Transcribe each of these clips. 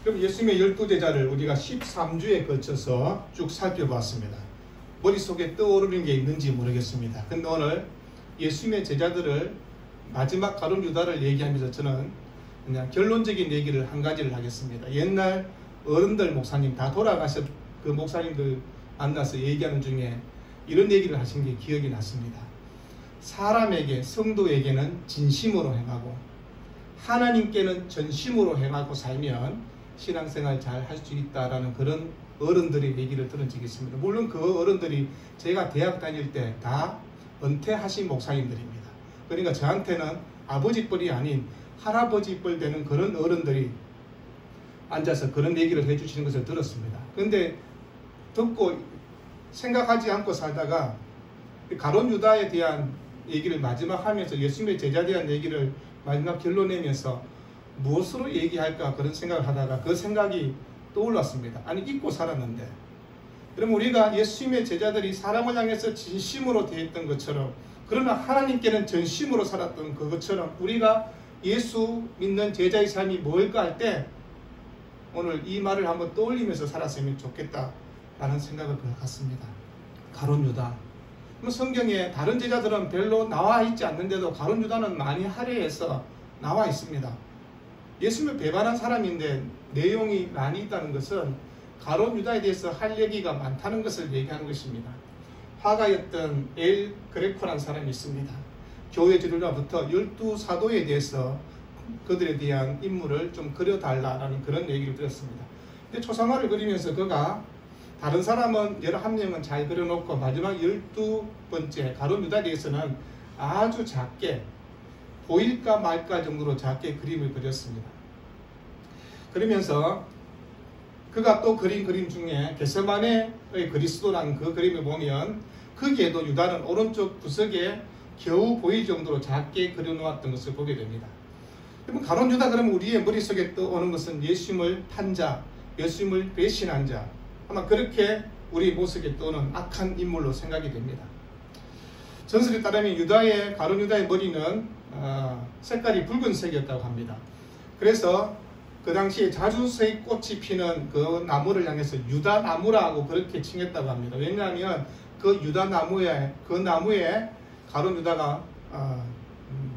그럼 예수님의 12제자를 우리가 13주에 거쳐서 쭉 살펴봤습니다. 머릿속에 떠오르는 게 있는지 모르겠습니다. 근데 오늘 예수님의 제자들을 마지막 가룟 유다를 얘기하면서 저는 그냥 결론적인 얘기를 한 가지를 하겠습니다. 옛날 어른들 목사님 다 돌아가신 그 목사님들 만나서 얘기하는 중에 이런 얘기를 하신 게 기억이 났습니다. 사람에게, 성도에게는 진심으로 행하고 하나님께는 전심으로 행하고 살면 신앙생활 잘 할 수 있다라는 그런 어른들의 얘기를 들은 적이 있습니다. 물론 그 어른들이 제가 대학 다닐 때 다 은퇴하신 목사님들입니다. 그러니까 저한테는 아버지 뻘이 아닌 할아버지 뻘 되는 그런 어른들이 앉아서 그런 얘기를 해주시는 것을 들었습니다. 그런데 듣고 생각하지 않고 살다가 가룟 유다에 대한 얘기를 마지막 하면서 예수님의 제자에 대한 얘기를 마지막 결론내면서 무엇으로 얘기할까 그런 생각을 하다가 그 생각이 떠올랐습니다. 아니 잊고 살았는데 그럼 우리가 예수님의 제자들이 사람을 향해서 진심으로 대했던 것처럼 그러나 하나님께는 전심으로 살았던 그것처럼 우리가 예수 믿는 제자의 삶이 뭘까 할 때 오늘 이 말을 한번 떠올리면서 살았으면 좋겠다라는 생각을 갖습니다. 가룟 유다. 성경에 다른 제자들은 별로 나와 있지 않는데도 가룟 유다는 많이 할애해서 나와 있습니다. 예수님을 배반한 사람인데 내용이 많이 있다는 것은 가룟 유다에 대해서 할 얘기가 많다는 것을 얘기하는 것입니다. 화가였던 엘 그레코라는 사람이 있습니다. 교회 지도자부터 12사도에 대해서 그들에 대한 인물을 좀 그려달라는 그런 얘기를 들었습니다. 근데 초상화를 그리면서 그가 다른 사람은 11명은 잘 그려놓고 마지막 12번째 가룟 유다에 대해서는 아주 작게 보일까 말까 정도로 작게 그림을 그렸습니다. 그러면서 그가 또 그린 그림 중에 겟세마네의 그리스도라는 그 그림을 보면 거기에도 유다는 오른쪽 구석에 겨우 보일 정도로 작게 그려놓았던 것을 보게 됩니다. 그러면 가룟 유다 그러면 우리의 머릿속에 떠오는 것은 예수님을 판 자, 예수님을 배신한 자, 아마 그렇게 우리 모습에 떠오는 악한 인물로 생각이 됩니다. 전설에 따르면 가룟 유다의 머리는 색깔이 붉은색이었다고 합니다. 그래서 그 당시에 자주색 꽃이 피는 그 나무를 향해서 유다나무라고 그렇게 칭했다고 합니다. 왜냐하면 그 유다나무에 가룟 유다가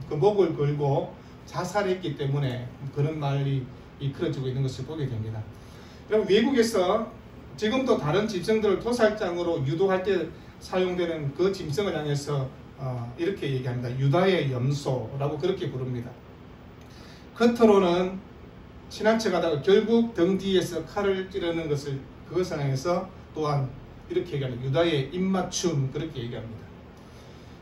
그 목을 걸고 자살했기 때문에 그런 말이 이끌어지고 있는 것을 보게 됩니다. 그럼 외국에서 지금도 다른 짐승들을 토살장으로 유도할 때 사용되는 그 짐승을 향해서 이렇게 얘기합니다. 유다의 염소라고 그렇게 부릅니다. 겉으로는 친한 척하다가 결국 등 뒤에서 칼을 찌르는 그것을 향해서 또한 이렇게 얘기합니다. 유다의 입맞춤 그렇게 얘기합니다.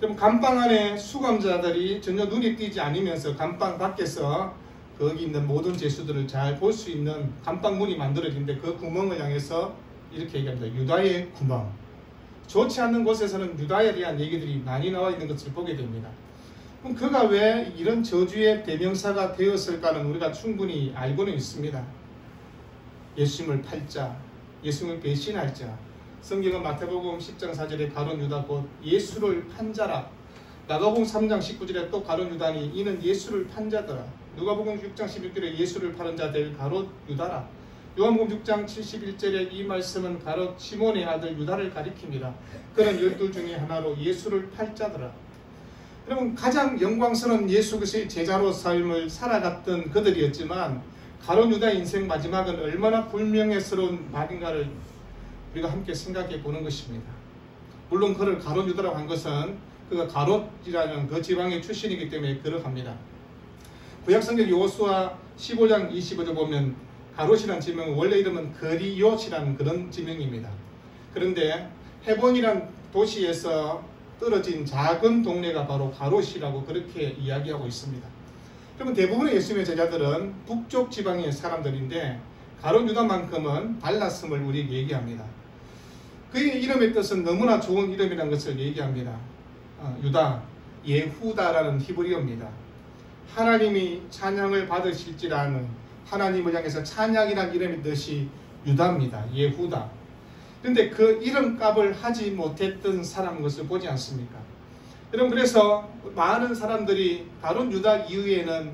그럼 감방 안에 수감자들이 전혀 눈이 띄지 않으면서 감방 밖에서 거기 있는 모든 죄수들을 잘 볼 수 있는 감방 문이 만들어진데 그 구멍을 향해서 이렇게 얘기합니다. 유다의 구멍. 좋지 않는 곳에서는 유다에 대한 얘기들이 많이 나와 있는 것을 보게 됩니다. 그럼 그가 왜 이런 저주의 대명사가 되었을까는 우리가 충분히 알고는 있습니다. 예수님을 팔 자, 예수님을 배신할 자. 성경은 마태복음 10장 4절에 가룟 유다 곧 예수를 판 자라. 마가복음 3장 19절에 또 가룟 유다니 이는 예수를 판 자더라. 누가복음 6장 11절에 예수를 파는 자들 가롯 유다라. 요한복음 6장 71절에 이 말씀은 가롯 시몬의 아들 유다를 가리킵니다. 그는 12 중에 하나로 예수를 팔 자더라. 여러분 가장 영광스러운 예수 그리스도의 제자로 삶을 살아갔던 그들이었지만 가룟 유다의 인생 마지막은 얼마나 불명예스러운 말인가를 우리가 함께 생각해 보는 것입니다. 물론 그를 가룟 유다라고 한 것은 그가 가롯이라는 그 지방의 출신이기 때문에 그러합니다. 구약성경 여호수아 15장 25절 보면 가롯이라는 지명은 원래 이름은 거리옷이라는 그런 지명입니다. 그런데 헤본이라는 도시에서 떨어진 작은 동네가 바로 가롯이라고 그렇게 이야기하고 있습니다. 그러면 대부분의 예수님의 제자들은 북쪽 지방의 사람들인데 가룟 유다만큼은 달랐음을 우리에게 얘기합니다. 그의 이름의 뜻은 너무나 좋은 이름이라는 것을 얘기합니다. 유다, 예후다라는 히브리어입니다. 하나님이 찬양을 받으실지라는 하나님을 향해서 찬양이라는 이름의 뜻이 유다입니다. 예후다. 그런데 그 이름값을 하지 못했던 사람인 것을 보지 않습니까? 여러분 그래서 많은 사람들이 가룟 유다 이후에는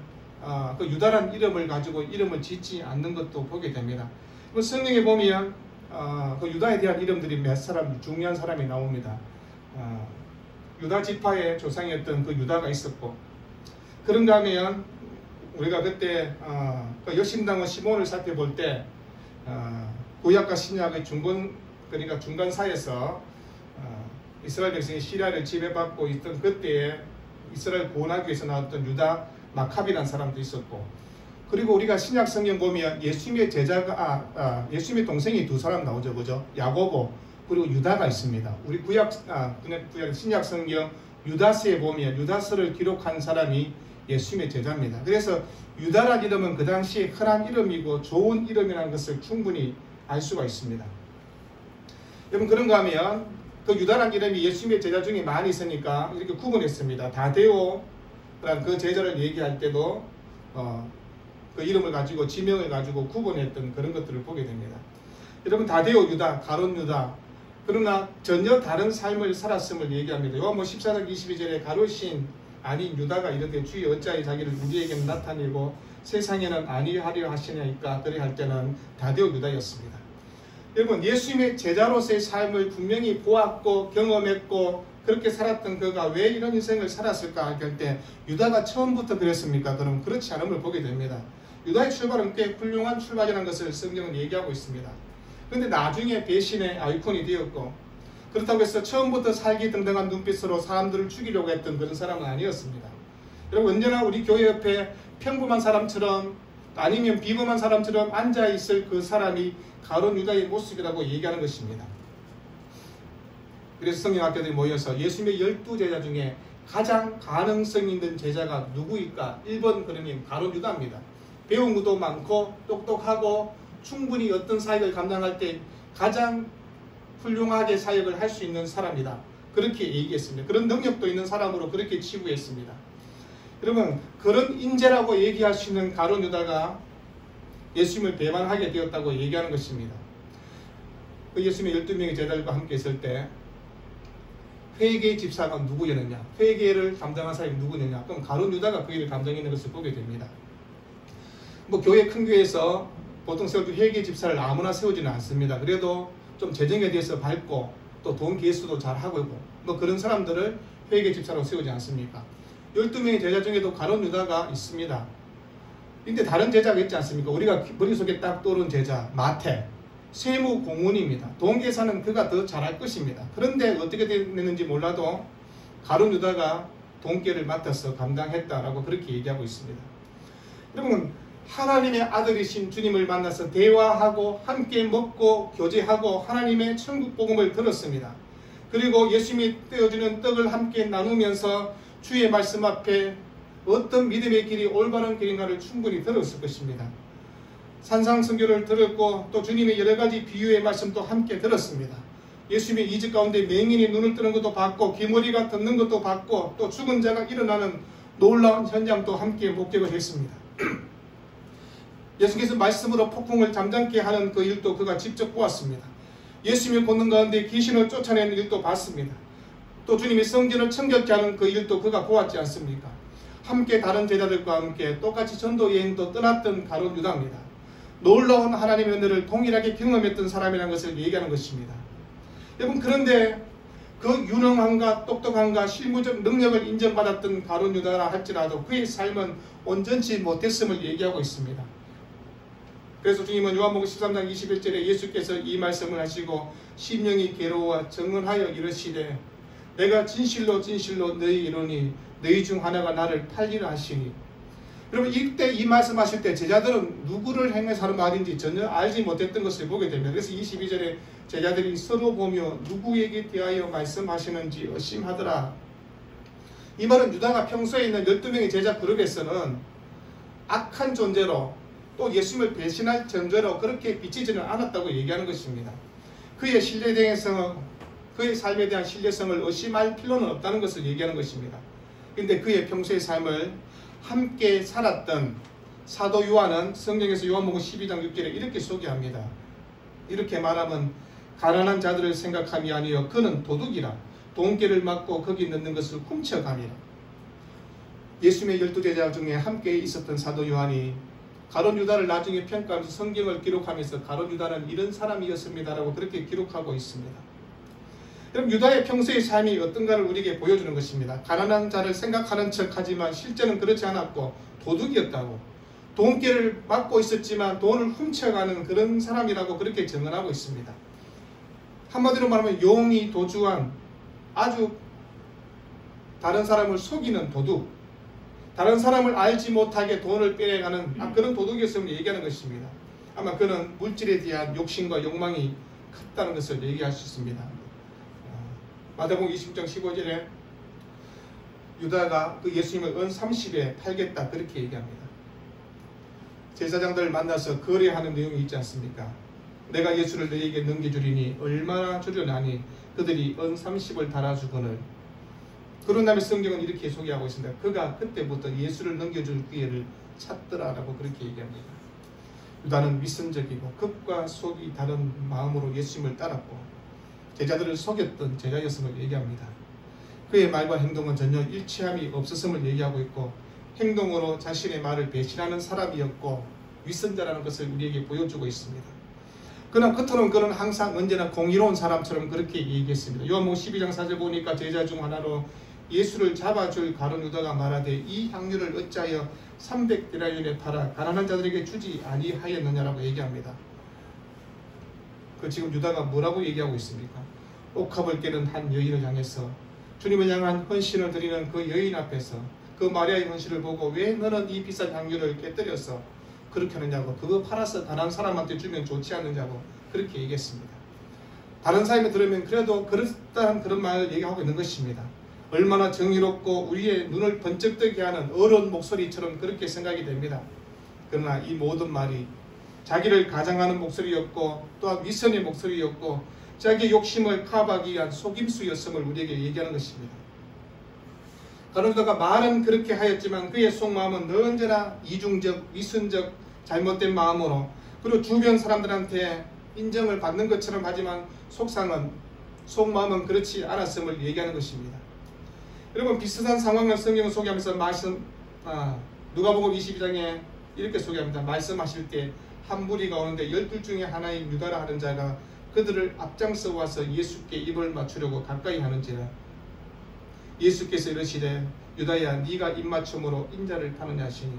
그 유다란 이름을 가지고 이름을 짓지 않는 것도 보게 됩니다. 성경에 보면 그 유다에 대한 이름들이 몇 사람 중요한 사람이 나옵니다. 유다 지파의 조상이었던 그 유다가 있었고, 그런가 하면 우리가 그때 그 여신당의 시몬을 살펴볼 때 구약과 신약의 그러니까 중간사에서 이스라엘 백성이 시리아를 지배받고 있던 그때에 이스라엘 구원하기 위해서 나왔던 유다 마카비라는 사람도 있었고, 그리고 우리가 신약 성경 보면 예수님의 제자가 예수님의 동생이 두 사람 나오죠, 그죠? 야고보 그리고 유다가 있습니다. 우리 구약 신약 성경 유다서에 보면 유다서를 기록한 사람이 예수님의 제자입니다. 그래서 유다란 이름은 그 당시에 흔한 이름이고 좋은 이름이라는 것을 충분히 알 수가 있습니다. 여러분, 그런가 하면 그 유다란 이름이 예수님의 제자 중에 많이 있으니까 이렇게 구분했습니다. 다데오라는 그 제자를 얘기할 때도 그 이름을 가지고 지명을 가지고 구분했던 그런 것들을 보게 됩니다. 여러분, 다데오 유다, 가룟 유다, 그러나 전혀 다른 삶을 살았음을 얘기합니다. 요한복음 14장 22절에 가룟신 아닌 유다가 이르되 주의 어찌하여 자기를 우리에게는 나타내고 세상에는 아니하려 하시냐니까, 그래 할 때는 다데오 유다였습니다. 여러분, 예수님의 제자로서의 삶을 분명히 보았고 경험했고 그렇게 살았던 그가 왜 이런 인생을 살았을까 할 때 유다가 처음부터 그랬습니까? 그럼 그렇지 않음을 보게 됩니다. 유다의 출발은 꽤 훌륭한 출발이라는 것을 성경은 얘기하고 있습니다. 그런데 나중에 배신의 아이콘이 되었고, 그렇다고 해서 처음부터 살기등등한 눈빛으로 사람들을 죽이려고 했던 그런 사람은 아니었습니다. 여러분, 언제나 우리 교회 옆에 평범한 사람처럼 아니면 비범한 사람처럼 앉아있을 그 사람이 가룟 유다의 모습이라고 얘기하는 것입니다. 그래서 성경학교들이 모여서 예수님의 12제자 중에 가장 가능성 있는 제자가 누구일까? 1번 그러면 가룟 유다입니다. 배운 것도 많고 똑똑하고 충분히 어떤 사역을 감당할 때 가장 훌륭하게 사역을 할 수 있는 사람이다, 그렇게 얘기했습니다. 그런 능력도 있는 사람으로 그렇게 치부했습니다. 여러분, 그런 인재라고 얘기할 수 있는 가룟 유다가 예수님을 배반하게 되었다고 얘기하는 것입니다. 그 예수님의 12명의 제자들과 함께 있을 때 회개 집사가 누구였느냐, 회개를 감당한 사람이 누구느냐, 그럼 가룟 유다가 그 일을 감당했는 것을 보게 됩니다. 교회 큰 교회에서 보통 세울 때 회개 집사를 아무나 세우지는 않습니다. 그래도 좀 재정에 대해서 밝고 또 돈 계수도 잘 하고 있고 그런 사람들을 회개 집사로 세우지 않습니까? 12명의 제자 중에도 가룟 유다가 있습니다. 근데 다른 제자가 있지 않습니까? 우리가 머릿속에 딱 떠오른 제자 마태, 세무 공문입니다. 돈 계산은 그가 더 잘할 것입니다. 그런데 어떻게 됐는지 몰라도 가룟 유다가 돈계를 맡아서 감당했다라고 그렇게 얘기하고 있습니다. 여러분, 하나님의 아들이신 주님을 만나서 대화하고 함께 먹고 교제하고 하나님의 천국 복음을 들었습니다. 그리고 예수님이 떼어주는 떡을 함께 나누면서 주의 말씀 앞에 어떤 믿음의 길이 올바른 길인가를 충분히 들었을 것입니다. 산상선교를 들었고 또 주님의 여러 가지 비유의 말씀도 함께 들었습니다. 예수님의 이적 가운데 맹인이 눈을 뜨는 것도 봤고 귀머리가 듣는 것도 봤고 또 죽은 자가 일어나는 놀라운 현장도 함께 목격을 했습니다. 예수께서 말씀으로 폭풍을 잠잠케 하는 그 일도 그가 직접 보았습니다. 예수님의 걷는 가운데 귀신을 쫓아내는 일도 봤습니다. 또 주님이 성전을 청결케 하는 그 일도 그가 보았지 않습니까? 함께 다른 제자들과 함께 똑같이 전도 여행도 떠났던 가룟 유다입니다. 놀라운 하나님의 은혜를 동일하게 경험했던 사람이라는 것을 얘기하는 것입니다. 여러분, 그런데 그 유능함과 똑똑함과 실무적 능력을 인정받았던 가룟 유다라 할지라도 그의 삶은 온전치 못했음을 얘기하고 있습니다. 그래서 주님은 요한복음 13장 21절에 예수께서 이 말씀을 하시고 심령이 괴로워 정언하여 이르시되 내가 진실로 진실로 너희 이르노니 너희 중 하나가 나를 팔리라 하시니. 여러분, 이때 이 말씀하실 때 제자들은 누구를 향해서 하는 말인지 전혀 알지 못했던 것을 보게 됩니다. 그래서 22절에 제자들이 서로 보며 누구에게 대하여 말씀하시는지 의심하더라. 이 말은 유다가 평소에 있는 12명의 제자 그룹에서는 악한 존재로 또 예수님을 배신할 존재로 그렇게 비치지는 않았다고 얘기하는 것입니다. 그의 신뢰성에서 그의 삶에 대한 신뢰성을 의심할 필요는 없다는 것을 얘기하는 것입니다. 그런데 그의 평소의 삶을 함께 살았던 사도 요한은 성경에서 요한복음 12장 6절에 이렇게 소개합니다. 이렇게 말하면 가난한 자들을 생각함이 아니요 그는 도둑이라 돈계를 맞고 거기 넣는 것을 훔쳐가니라. 예수님의 12제자 중에 함께 있었던 사도 요한이 가룟 유다를 나중에 평가하면서 성경을 기록하면서 가룟 유다는 이런 사람이었습니다라고 그렇게 기록하고 있습니다. 그럼 유다의 평소의 삶이 어떤가를 우리에게 보여주는 것입니다. 가난한 자를 생각하는 척하지만 실제는 그렇지 않았고 도둑이었다고, 돈깨를 맡고 있었지만 돈을 훔쳐가는 그런 사람이라고 그렇게 증언하고 있습니다. 한마디로 말하면 용의 도주한, 아주 다른 사람을 속이는 도둑, 다른 사람을 알지 못하게 돈을 빼내가는 그런 도둑이었음을 얘기하는 것입니다. 아마 그는 물질에 대한 욕심과 욕망이 컸다는 것을 얘기할 수 있습니다. 마태복음 20장 15절에 유다가 그 예수님을 은 30에 팔겠다 그렇게 얘기합니다. 제사장들을 만나서 거래하는 내용이 있지 않습니까? 내가 예수를 너에게 넘겨주리니 얼마나 주려나니 그들이 은 30을 달아주거늘. 그런 다음에 성경은 이렇게 소개하고 있습니다. 그가 그때부터 예수를 넘겨줄 기회를 찾더라라고 그렇게 얘기합니다. 유다는 위선적이고 겉과 속이 다른 마음으로 예수님을 따랐고 제자들을 속였던 제자였음을 얘기합니다. 그의 말과 행동은 전혀 일치함이 없었음을 얘기하고 있고 행동으로 자신의 말을 배신하는 사람이었고 위선자라는 것을 우리에게 보여주고 있습니다. 그러나 겉으로는 그는 항상 언제나 공의로운 사람처럼 그렇게 얘기했습니다. 요한복음 12장 4절 보니까 제자 중 하나로 예수를 잡아줄 가룟 유다가 말하되 이 향유를 어찌하여 300데나리온에 팔아 가난한 자들에게 주지 아니하였느냐라고 얘기합니다. 그 지금 유다가 뭐라고 얘기하고 있습니까? 옥합을 깨는 한 여인을 향해서 주님을 향한 헌신을 드리는 그 여인 앞에서 그 마리아의 헌신을 보고 왜 너는 이 비싼 향유를 깨뜨려서 그렇게 하느냐고, 그거 팔아서 다른 사람한테 주면 좋지 않느냐고 그렇게 얘기했습니다. 다른 사람이 들으면 그래도 그렇다는 그런 말을 얘기하고 있는 것입니다. 얼마나 정의롭고 우리의 눈을 번쩍 뜨게 하는 어려운 목소리처럼 그렇게 생각이 됩니다. 그러나 이 모든 말이 자기를 가장하는 목소리였고 또한 위선의 목소리였고 자기의 욕심을 커버하기 위한 속임수였음을 우리에게 얘기하는 것입니다. 가룟 유다가 말은 그렇게 하였지만 그의 속마음은 언제나 이중적, 위선적, 잘못된 마음으로, 그리고 주변 사람들한테 인정을 받는 것처럼 하지만 속마음은 그렇지 않았음을 얘기하는 것입니다. 여러분, 비슷한 상황을 성경을 소개하면서 누가복음 22장에 이렇게 소개합니다. 말씀하실 때 한 무리가 오는데 12 중에 하나인 유다라 하는 자가 그들을 앞장서 와서 예수께 입을 맞추려고 가까이 하는지라 예수께서 이르시되 유다야 네가 입맞춤으로 인자를 파느냐 하시니.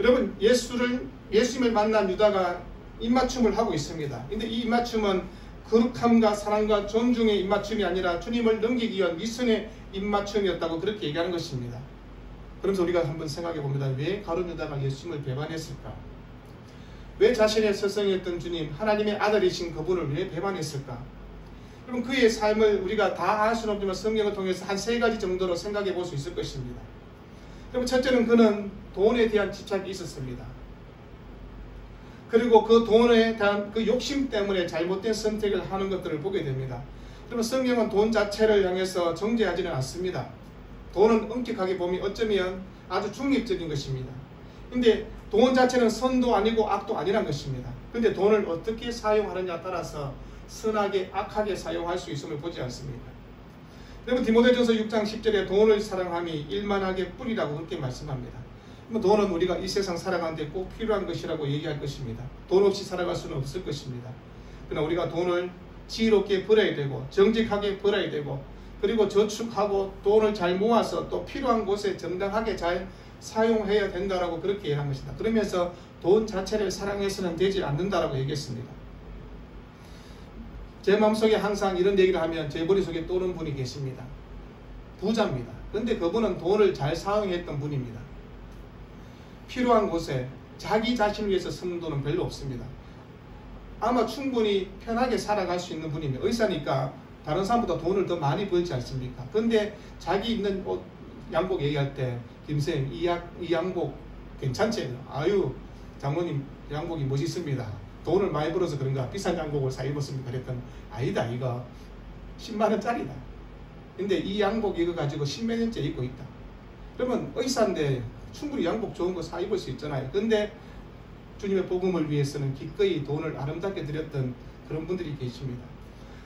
여러분, 예수님을 만난 유다가 입맞춤을 하고 있습니다. 근데 이 입맞춤은 거룩함과 사랑과 존중의 입맞춤이 아니라 주님을 넘기기 위한 위선의 입맞춤이었다고 그렇게 얘기하는 것입니다. 그러면서 우리가 한번 생각해 봅니다. 왜 가룟 유다가 예수님을 배반했을까? 왜 자신의 스승이었던 주님, 하나님의 아들이신 그분을 왜 배반했을까? 그럼 그의 삶을 우리가 다 알 수는 없지만 성경을 통해서 한 3가지 정도로 생각해 볼 수 있을 것입니다. 그럼 첫째는 그는 돈에 대한 집착이 있었습니다. 그리고 그 돈에 대한 그 욕심 때문에 잘못된 선택을 하는 것들을 보게 됩니다. 그러면 성경은 돈 자체를 향해서 정죄하지는 않습니다. 돈은 엄격하게 보면 어쩌면 아주 중립적인 것입니다. 근데 돈 자체는 선도 아니고 악도 아니란 것입니다. 근데 돈을 어떻게 사용하느냐에 따라서 선하게 악하게 사용할 수 있음을 보지 않습니까? 여러분, 디모데전서 6장 10절에 돈을 사랑함이 일만하게 뿌리라고 그렇게 말씀합니다. 돈은 우리가 이 세상 살아가는데 꼭 필요한 것이라고 얘기할 것입니다. 돈 없이 살아갈 수는 없을 것입니다. 그러나 우리가 돈을 지혜롭게 벌어야 되고 정직하게 벌어야 되고 그리고 저축하고 돈을 잘 모아서 또 필요한 곳에 정당하게 잘 사용해야 된다라고 그렇게 얘기한 것이다. 그러면서 돈 자체를 사랑해서는 되지 않는다라고 얘기했습니다. 제 마음속에 항상 이런 얘기를 하면 제 머릿속에 떠오르는 분이 계십니다. 부자입니다. 그런데 그분은 돈을 잘 사용했던 분입니다. 필요한 곳에 자기 자신을 위해서 쓰는 돈은 별로 없습니다. 아마 충분히 편하게 살아갈 수 있는 분입니다. 의사니까 다른 사람보다 돈을 더 많이 벌지 않습니까? 그런데 자기 있는 옷, 양복 얘기할 때 김쌤 이 양복 괜찮지? 아유 장모님 양복이 멋있습니다. 돈을 많이 벌어서 그런가 비싼 양복을 사 입었습니까? 그랬더니 아니다, 이거 10만원짜리다. 근데 이 양복 이거 가지고 10몇 년째 입고 있다. 그러면 의사인데 충분히 양복 좋은 거 사 입을 수 있잖아요. 근데 주님의 복음을 위해서는 기꺼이 돈을 아름답게 드렸던 그런 분들이 계십니다.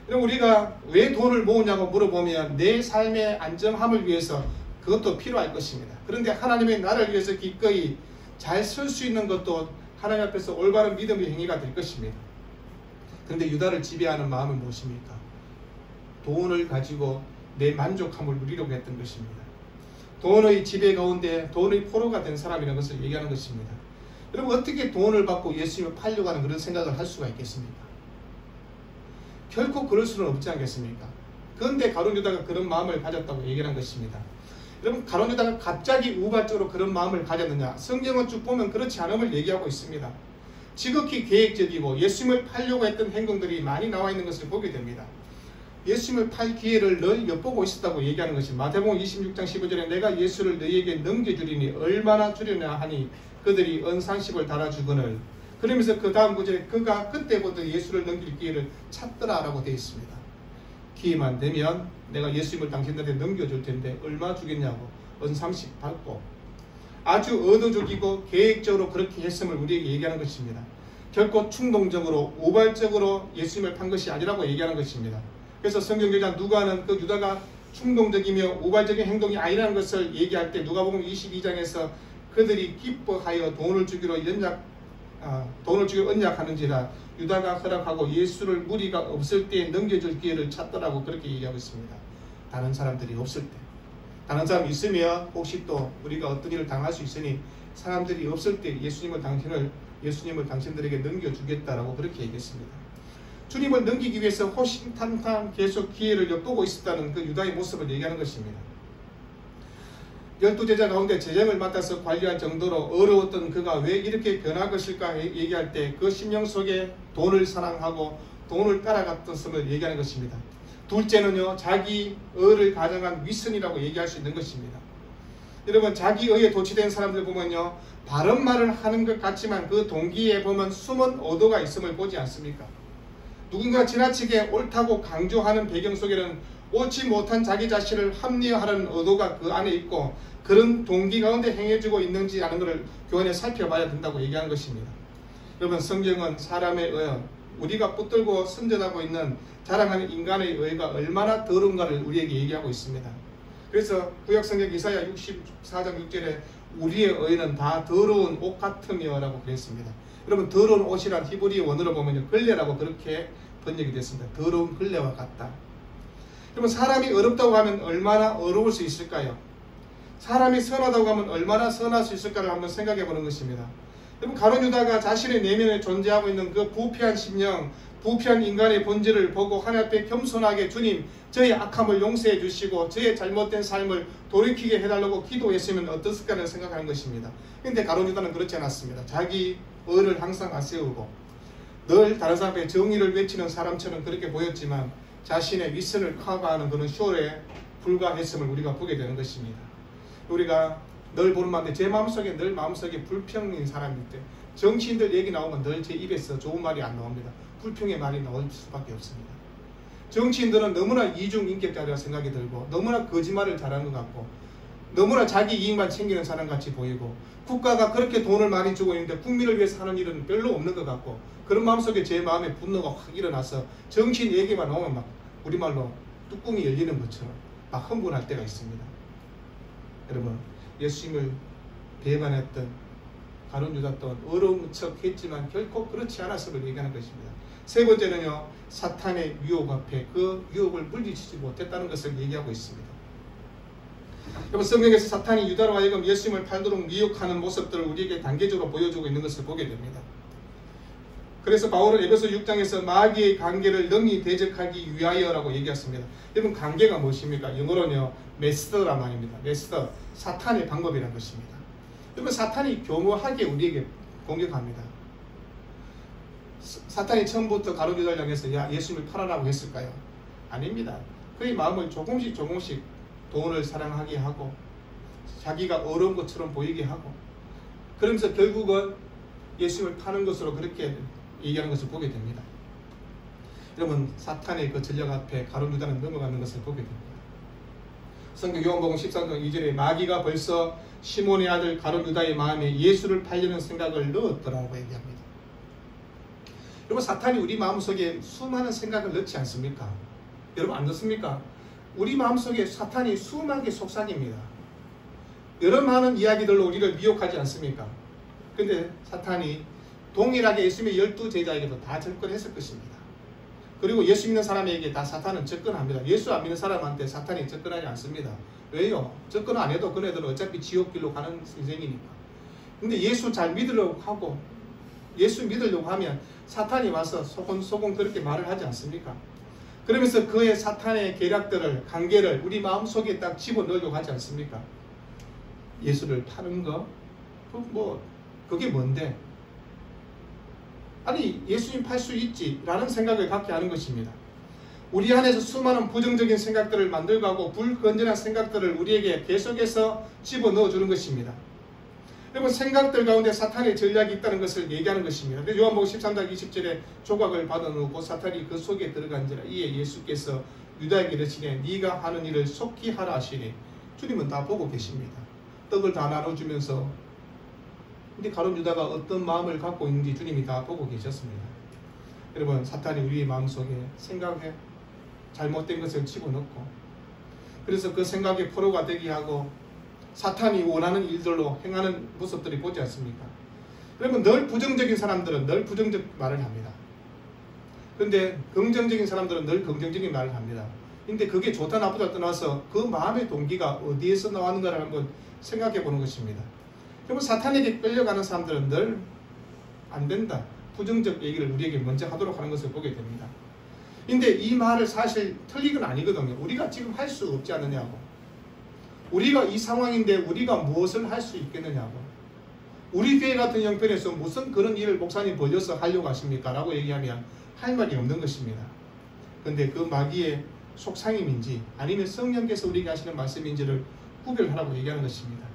그럼 우리가 왜 돈을 모으냐고 물어보면 내 삶의 안정함을 위해서 그것도 필요할 것입니다. 그런데 하나님의 나라를 위해서 기꺼이 잘 설 수 있는 것도 하나님 앞에서 올바른 믿음의 행위가 될 것입니다. 그런데 유다를 지배하는 마음은 무엇입니까? 돈을 가지고 내 만족함을 누리려고 했던 것입니다. 돈의 지배 가운데 돈의 포로가 된 사람이라는 것을 얘기하는 것입니다. 여러분, 어떻게 돈을 받고 예수님을 팔려고 하는 그런 생각을 할 수가 있겠습니까? 결코 그럴 수는 없지 않겠습니까? 그런데 가룟 유다가 그런 마음을 가졌다고 얘기하는 것입니다. 여러분, 가룟 유다가 갑자기 우발적으로 그런 마음을 가졌느냐? 성경은 쭉 보면 그렇지 않음을 얘기하고 있습니다. 지극히 계획적이고 예수님을 팔려고 했던 행동들이 많이 나와 있는 것을 보게 됩니다. 예수님을 팔 기회를 늘 엿보고 있었다고 얘기하는 것이 마태복음 26장 15절에 내가 예수를 너희에게 넘겨주리니 얼마나 주려냐 하니 그들이 언산십을 달아주거늘, 그러면서 그 다음 구절에 그가 그때부터 예수를 넘길 기회를 찾더라 라고 되어 있습니다. 기회만 되면 내가 예수님을 당신들한테 넘겨줄 텐데 얼마 주겠냐고 언산십 받고, 아주 의도적이고 계획적으로 그렇게 했음을 우리에게 얘기하는 것입니다. 결코 충동적으로 우발적으로 예수님을 판 것이 아니라고 얘기하는 것입니다. 그래서 성경저자 누가는 그 유다가 충동적이며 우발적인 행동이 아니라는 것을 얘기할 때 누가복음 22장에서 그들이 기뻐하여 돈을 주기로 언약하는지라 유다가 허락하고 예수를 무리가 없을 때 넘겨줄 기회를 찾더라고 그렇게 얘기하고 있습니다. 다른 사람들이 없을 때, 다른 사람이 있으면 혹시 또 우리가 어떤 일을 당할 수 있으니 사람들이 없을 때 예수님을 당신들에게 넘겨주겠다라고 그렇게 얘기했습니다. 주님을 넘기기 위해서 호신탄탄 계속 기회를 엿보고 있었다는 그 유다의 모습을 얘기하는 것입니다. 12제자 가운데 재정을 맡아서 관리할 정도로 어려웠던 그가 왜 이렇게 변할 것일까 얘기할 때 그 심령 속에 돈을 사랑하고 돈을 따라갔던 것을 얘기하는 것입니다. 둘째는요, 자기 의를 가정한 위선이라고 얘기할 수 있는 것입니다. 여러분, 자기 의에 도취된 사람들 보면요, 바른 말을 하는 것 같지만 그 동기에 보면 숨은 의도가 있음을 보지 않습니까? 누군가 지나치게 옳다고 강조하는 배경 속에는 옳지 못한 자기 자신을 합리화하는 의도가 그 안에 있고 그런 동기 가운데 행해지고 있는지 하는 것을 교훈에 살펴봐야 된다고 얘기하는 것입니다. 여러분, 성경은 사람의 의, 우리가 붙들고 선전하고 있는 자랑하는 인간의 의가 얼마나 더러운가를 우리에게 얘기하고 있습니다. 그래서 구약성경 이사야 64장 6절에 우리의 의는 다 더러운 옷 같으며 라고 그랬습니다. 여러분, 더러운 옷이란 히브리 원어로 보면 걸레라고 그렇게 번역이 됐습니다. 더러운 걸레와 같다. 여러분, 사람이 어렵다고 하면 얼마나 어려울 수 있을까요? 사람이 선하다고 하면 얼마나 선할 수 있을까를 한번 생각해 보는 것입니다. 여러분, 가룟 유다가 자신의 내면에 존재하고 있는 그 부패한 심령, 부패한 인간의 본질을 보고 하나님 앞에 겸손하게 주님, 저의 악함을 용서해 주시고 저의 잘못된 삶을 돌이키게 해달라고 기도했으면 어떻을까를 생각하는 것입니다. 그런데 가룟 유다는 그렇지 않았습니다. 자기 의를 항상 앞세우고 늘 다른 사람 앞에 정의를 외치는 사람처럼 그렇게 보였지만 자신의 위선을 커버하는 그런 쇼에 불과했음을 우리가 보게 되는 것입니다. 우리가 늘 보는 마음인데 제 마음속에 늘 마음속에 불평인 사람일 때 정치인들 얘기 나오면 늘 제 입에서 좋은 말이 안 나옵니다. 불평의 말이 나올 수밖에 없습니다. 정치인들은 너무나 이중인격자라고 생각이 들고 너무나 거짓말을 잘하는 것 같고 너무나 자기 이익만 챙기는 사람같이 보이고 국가가 그렇게 돈을 많이 주고 있는데 국민을 위해서 하는 일은 별로 없는 것 같고 그런 마음속에 제 마음에 분노가 확 일어나서 정치인 얘기만 나오면 막 우리말로 뚜껑이 열리는 것처럼 막 흥분할 때가 있습니다. 여러분, 예수님을 배반했던 가룟 유다 또한 어려운 척 했지만 결코 그렇지 않았음을 얘기하는 것입니다. 세 번째는요, 사탄의 유혹 앞에 그 유혹을 물리치지 못했다는 것을 얘기하고 있습니다. 여러분, 성경에서 사탄이 유다로 하여금 예수님을 팔도록 미혹하는 모습들을 우리에게 단계적으로 보여주고 있는 것을 보게 됩니다. 그래서 바울은 에베소 6장에서 마귀의 관계를 능히 대적하기 위하여라고 얘기했습니다. 여러분, 관계가 무엇입니까? 영어로는요, 메스더란 말입니다. 메스더, 사탄의 방법이라는 것입니다. 여러분, 사탄이 교묘하게 우리에게 공격합니다. 사탄이 처음부터 가룟 유다를 향해서 야, 예수님을 팔아라고 했을까요? 아닙니다. 그의 마음을 조금씩 돈을 사랑하게 하고 자기가 어려운 것처럼 보이게 하고 그러면서 결국은 예수님을 파는 것으로 그렇게 얘기하는 것을 보게 됩니다. 여러분, 사탄의 그 전략 앞에 가룟 유다는 넘어가는 것을 보게 됩니다. 성경 요한복음 13장 2절에 마귀가 벌써 시몬의 아들 가룟 유다의 마음에 예수를 팔려는 생각을 넣었더라고 얘기합니다. 여러분, 사탄이 우리 마음속에 수많은 생각을 넣지 않습니까? 여러분, 안 넣습니까? 우리 마음속에 사탄이 수많게 속삭입니다. 여러 많은 이야기들로 우리를 미혹하지 않습니까? 근데 사탄이 동일하게 예수님의 12제자에게도 다 접근했을 것입니다. 그리고 예수 믿는 사람에게 다 사탄은 접근합니다. 예수 안 믿는 사람한테 사탄이 접근하지 않습니다. 왜요? 접근 안 해도 그네들은 어차피 지옥길로 가는 인생이니까. 근데 예수 잘 믿으려고 하고 예수 믿으려고 하면 사탄이 와서 소곤소곤 그렇게 말을 하지 않습니까? 그러면서 그의 사탄의 계략들을, 관계를 우리 마음속에 딱 집어넣으려고 하지 않습니까? 예수를 파는 거? 그게 뭔데? 아니, 예수님 팔 수 있지 라는 생각을 갖게 하는 것입니다. 우리 안에서 수많은 부정적인 생각들을 만들고 하고 불건전한 생각들을 우리에게 계속해서 집어넣어 주는 것입니다. 여러분, 생각들 가운데 사탄의 전략이 있다는 것을 얘기하는 것입니다. 요한복음 13장 20절에 조각을 받아놓고 사탄이 그 속에 들어간지라. 이에 예수께서 유다에게 이르시되 네가 하는 일을 속히 하라 하시니. 주님은 다 보고 계십니다. 떡을 다 나눠주면서, 근데 가룟 유다가 어떤 마음을 갖고 있는지 주님이 다 보고 계셨습니다. 여러분, 사탄이 우리의 마음속에 생각에 잘못된 것을 집어넣고, 그래서 그 생각에 포로가 되게 하고 사탄이 원하는 일들로 행하는 모습들이 보지 않습니까? 여러분, 늘 부정적인 사람들은 늘 부정적 말을 합니다. 그런데 긍정적인 사람들은 늘 긍정적인 말을 합니다. 근데 그게 좋다 나쁘다 떠나서 그 마음의 동기가 어디에서 나왔는가를 한번 생각해 보는 것입니다. 그러면 사탄에게 끌려가는 사람들은 늘 안 된다, 부정적 얘기를 우리에게 먼저 하도록 하는 것을 보게 됩니다. 근데 이 말을 사실 틀린 건 아니거든요. 우리가 지금 할 수 없지 않느냐고. 우리가 이 상황인데 우리가 무엇을 할 수 있겠느냐고. 우리 교회 같은 형편에서 무슨 그런 일을 목사님 벌려서 하려고 하십니까? 라고 얘기하면 할 말이 없는 것입니다. 근데 그 마귀의 속상임인지 아니면 성령께서 우리에게 하시는 말씀인지를 구별하라고 얘기하는 것입니다.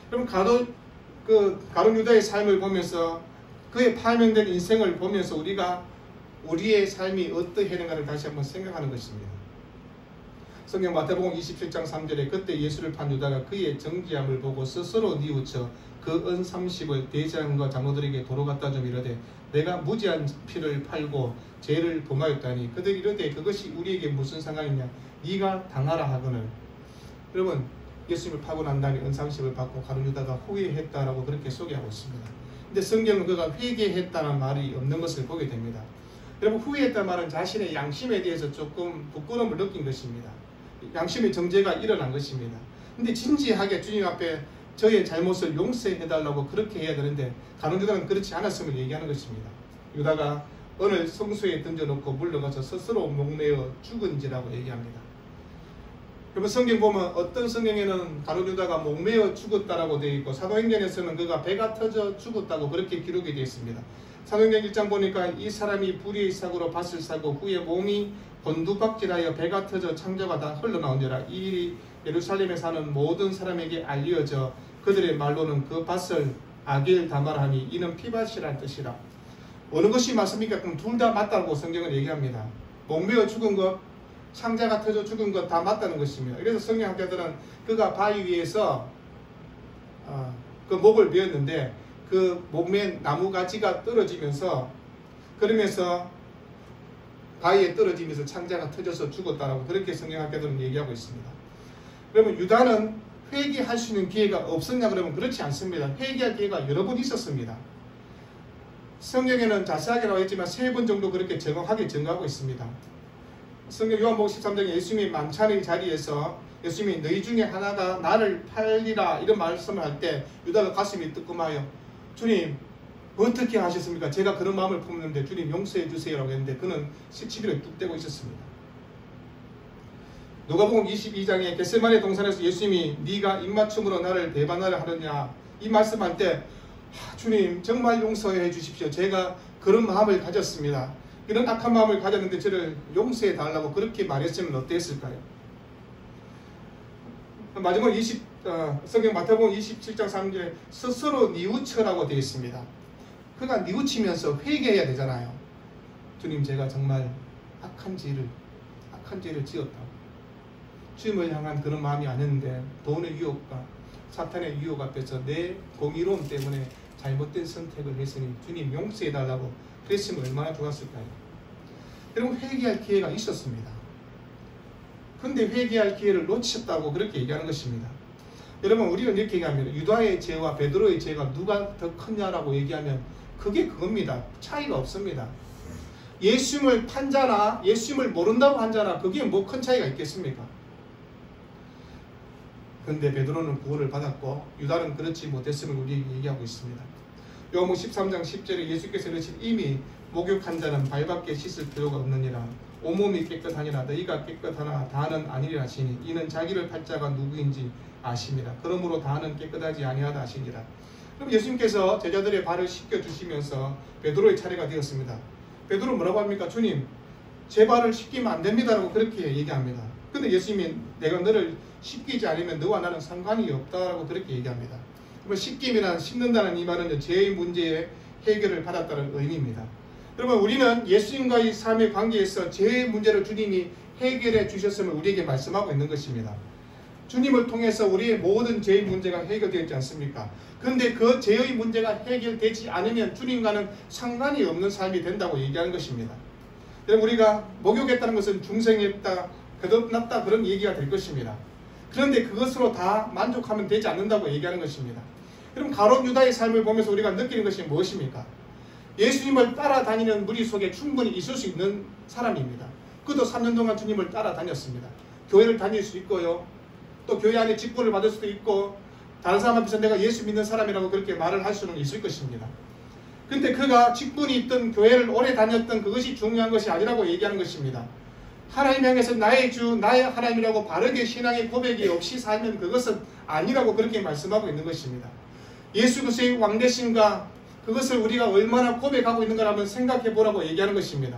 그럼 가룟 유다의 삶을 보면서 그의 파멸된 인생을 보면서 우리가 우리의 삶이 어떠했는가를 다시 한번 생각하는 것입니다. 성경 마태복음 27장 3절에 그때 예수를 판 유다가 그의 정죄함을 보고 스스로 뉘우쳐 그 은 30을 대장과 장로들에게 도로 갖다 좀 이르되 내가 무지한 피를 팔고 죄를 범하였다니 그들이 이르되 그것이 우리에게 무슨 상관이냐 네가 당하라 하거늘. 여러분, 예수님을 파고 난 다음에 은 30을 받고 가룟 유다가 후회했다라고 그렇게 소개하고 있습니다. 근데 성경은 그가 회개했다는 말이 없는 것을 보게 됩니다. 여러분, 후회했다는 말은 자신의 양심에 대해서 조금 부끄러움을 느낀 것입니다. 양심의 정죄가 일어난 것입니다. 근데 진지하게 주님 앞에 저의 잘못을 용서해달라고 그렇게 해야 되는데 가룟 유다는 그렇지 않았음을 얘기하는 것입니다. 유다가 은을 성소에 던져놓고 물러가서 스스로 목매어 죽은지라고 얘기합니다. 여러분, 성경 보면 어떤 성경에는 가룟 유다가 목매어 죽었다라고 되어 있고 사도행전에서는 그가 배가 터져 죽었다고 그렇게 기록이 되어 있습니다. 사도행전 1장 보니까 이 사람이 불의의 사고로 밭을 사고 후에 몸이 곤두박질하여 배가 터져 창자가 다 흘러나온지라. 이 일이 예루살렘에 사는 모든 사람에게 알려져 그들의 말로는 그 밭을 아겔 다마라 하니 이는 피밭이란 뜻이라. 어느 것이 맞습니까? 그럼 둘 다 맞다고 성경은 얘기합니다. 목매어 죽은 것, 창자가 터져 죽은 것 다 맞다는 것입니다. 그래서 성경학자들은 그가 바위 위에서 그 목을 베었는데 그 목맨 나무 가지가 떨어지면서 그러면서 바위에 떨어지면서 창자가 터져서 죽었다라고 그렇게 성경학자들은 얘기하고 있습니다. 그러면 유다는 회개할 수 있는 기회가 없었냐 그러면 그렇지 않습니다. 회개할 기회가 여러 번 있었습니다. 성경에는 자세하게 나와 있지만 3번 정도 그렇게 정확하게 증거하고 있습니다. 성경 요한복음 13장에 예수님이 만찬의 자리에서 예수님이 너희 중에 하나가 나를 팔리라 이런 말씀을 할 때 유다가 가슴이 뜨끔하여 주님 어떻게 하셨습니까? 제가 그런 마음을 품는데 주님 용서해 주세요라고 했는데 그는 시치미를 뚝 떼고 있었습니다. 누가복음 22장에 겟세마네 동산에서 예수님이 네가 입맞춤으로 나를 배반하려 하느냐 이 말씀할 때 주님 정말 용서해 주십시오. 제가 그런 마음을 가졌습니다. 이런 악한 마음을 가졌는데 저를 용서해 달라고 그렇게 말했으면 어땠을까요? 마지막 성경 마태복음 27장 3절에 스스로 뉘우쳐라고 되어 있습니다. 그가 뉘우치면서 회개해야 되잖아요. 주님 제가 정말 악한 죄를 지었다고. 주님을 향한 그런 마음이 아닌데 돈의 유혹과 사탄의 유혹 앞에서 내 공의로움 때문에 잘못된 선택을 했으니 주님 용서해달라고 그랬으면 얼마나 좋았을까요? 여러분, 회개할 기회가 있었습니다. 근데 회개할 기회를 놓쳤다고 그렇게 얘기하는 것입니다. 여러분, 우리는 이렇게 얘기합니다. 유다의 죄와 베드로의 죄가 누가 더 크냐라고 얘기하면 그게 그겁니다. 차이가 없습니다. 예수님을 판 자나 예수님을 모른다고 한 자나 그게 뭐 큰 차이가 있겠습니까? 그런데 베드로는 구원을 받았고 유다는 그렇지 못했음을 우리에게 얘기하고 있습니다. 요한복음 13장 10절에 예수께서 이르시되 이미 목욕한 자는 발밖에 씻을 필요가 없느니라. 온몸이 깨끗하니라. 너희가 깨끗하나 다는 아니리라 하시니 이는 자기를 팔 자가 누구인지 아십니다. 그러므로 다는 깨끗하지 아니하다 하시니라. 그럼 예수님께서 제자들의 발을 씻겨주시면서 베드로의 차례가 되었습니다. 베드로 뭐라고 합니까? 주님, 제 발을 씻기면 안 됩니다라고 그렇게 얘기합니다. 근데 예수님이 내가 너를 씻기지 않으면 너와 나는 상관이 없다라고 그렇게 얘기합니다. 그러면 씻김이란 씻는다는 이 말은 죄의 문제의 해결을 받았다는 의미입니다. 여러분, 우리는 예수님과의 삶의 관계에서 죄의 문제를 주님이 해결해 주셨음을 우리에게 말씀하고 있는 것입니다. 주님을 통해서 우리의 모든 죄의 문제가 해결되었지 않습니까? 그런데 그 죄의 문제가 해결되지 않으면 주님과는 상관이 없는 삶이 된다고 얘기하는 것입니다. 여러분, 우리가 목욕했다는 것은 중생했다, 거듭났다 그런 얘기가 될 것입니다. 그런데 그것으로 다 만족하면 되지 않는다고 얘기하는 것입니다. 그럼 가룟 유다의 삶을 보면서 우리가 느끼는 것이 무엇입니까? 예수님을 따라다니는 무리 속에 충분히 있을 수 있는 사람입니다. 그도 3년 동안 주님을 따라다녔습니다. 교회를 다닐 수 있고요. 또 교회 안에 직분을 받을 수도 있고 다른 사람 앞에서 내가 예수 믿는 사람이라고 그렇게 말을 할 수는 있을 것입니다. 근데 그가 직분이 있던 교회를 오래 다녔던 그것이 중요한 것이 아니라고 얘기하는 것입니다. 하나님 향해서 나의 주, 나의 하나님이라고 바르게 신앙의 고백이 없이 살면 그것은 아니라고 그렇게 말씀하고 있는 것입니다. 예수 그리스도의 왕되심과 그것을 우리가 얼마나 고백하고 있는가 한번 생각해 보라고 얘기하는 것입니다.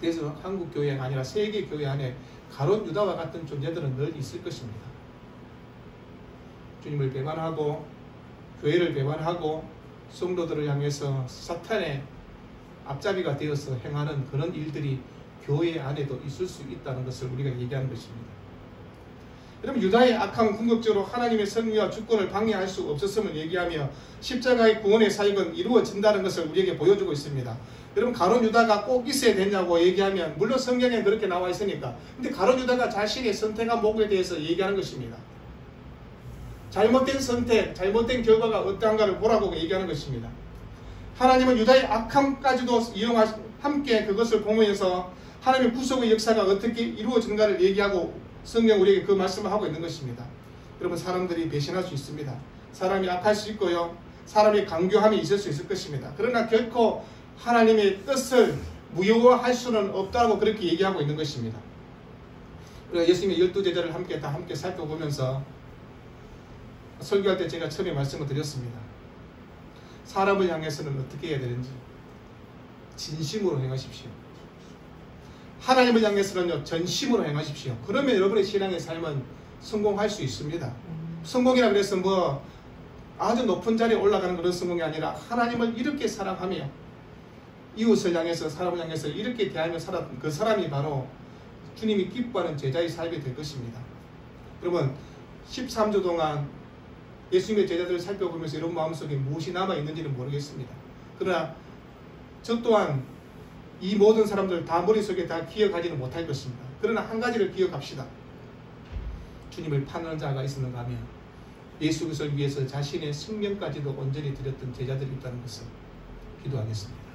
그래서 한국 교회가 아니라 세계 교회 안에 가룟 유다와 같은 존재들은 늘 있을 것입니다. 주님을 배반하고 교회를 배반하고 성도들을 향해서 사탄의 앞잡이가 되어서 행하는 그런 일들이 교회 안에도 있을 수 있다는 것을 우리가 얘기하는 것입니다. 여러분, 유다의 악함은 궁극적으로 하나님의 섭리와 주권을 방해할 수 없었음을 얘기하며 십자가의 구원의 사역은 이루어진다는 것을 우리에게 보여주고 있습니다. 여러분, 가룟 유다가 꼭 있어야 되냐고 얘기하면 물론 성경에 그렇게 나와 있으니까, 근데 가룟 유다가 자신의 선택한 목에 대해서 얘기하는 것입니다. 잘못된 선택, 잘못된 결과가 어떠한가를 보라고 얘기하는 것입니다. 하나님은 유다의 악함까지도 함께 그것을 보면서 하나님의 구속의 역사가 어떻게 이루어진가를 얘기하고 성경 우리에게 그 말씀을 하고 있는 것입니다. 여러분, 사람들이 배신할 수 있습니다. 사람이 악할 수 있고요. 사람의 강교함이 있을 수 있을 것입니다. 그러나 결코 하나님의 뜻을 무효화할 수는 없다고 그렇게 얘기하고 있는 것입니다. 그래서 예수님의 12제자를 함께 살펴보면서 설교할 때 제가 처음에 말씀을 드렸습니다. 사람을 향해서는 어떻게 해야 되는지 진심으로 행하십시오. 하나님을 향해서는요, 전심으로 행하십시오. 그러면 여러분의 신앙의 삶은 성공할 수 있습니다. 성공이라 그래서 뭐 아주 높은 자리에 올라가는 그런 성공이 아니라 하나님을 이렇게 사랑하며 이웃을 향해서, 사람을 향해서 이렇게 대하며 살았던 그 사람이 바로 주님이 기뻐하는 제자의 삶이 될 것입니다. 여러분, 13주 동안 예수님의 제자들을 살펴보면서 이런 마음속에 무엇이 남아있는지는 모르겠습니다. 그러나 저 또한 이 모든 사람들 다 머릿속에 다 기억하지는 못할 것입니다. 그러나 한 가지를 기억합시다. 주님을 파는 자가 있었는가 하면 예수 그리스도를 위해서 자신의 생명까지도 온전히 드렸던 제자들이 있다는 것을 기도하겠습니다.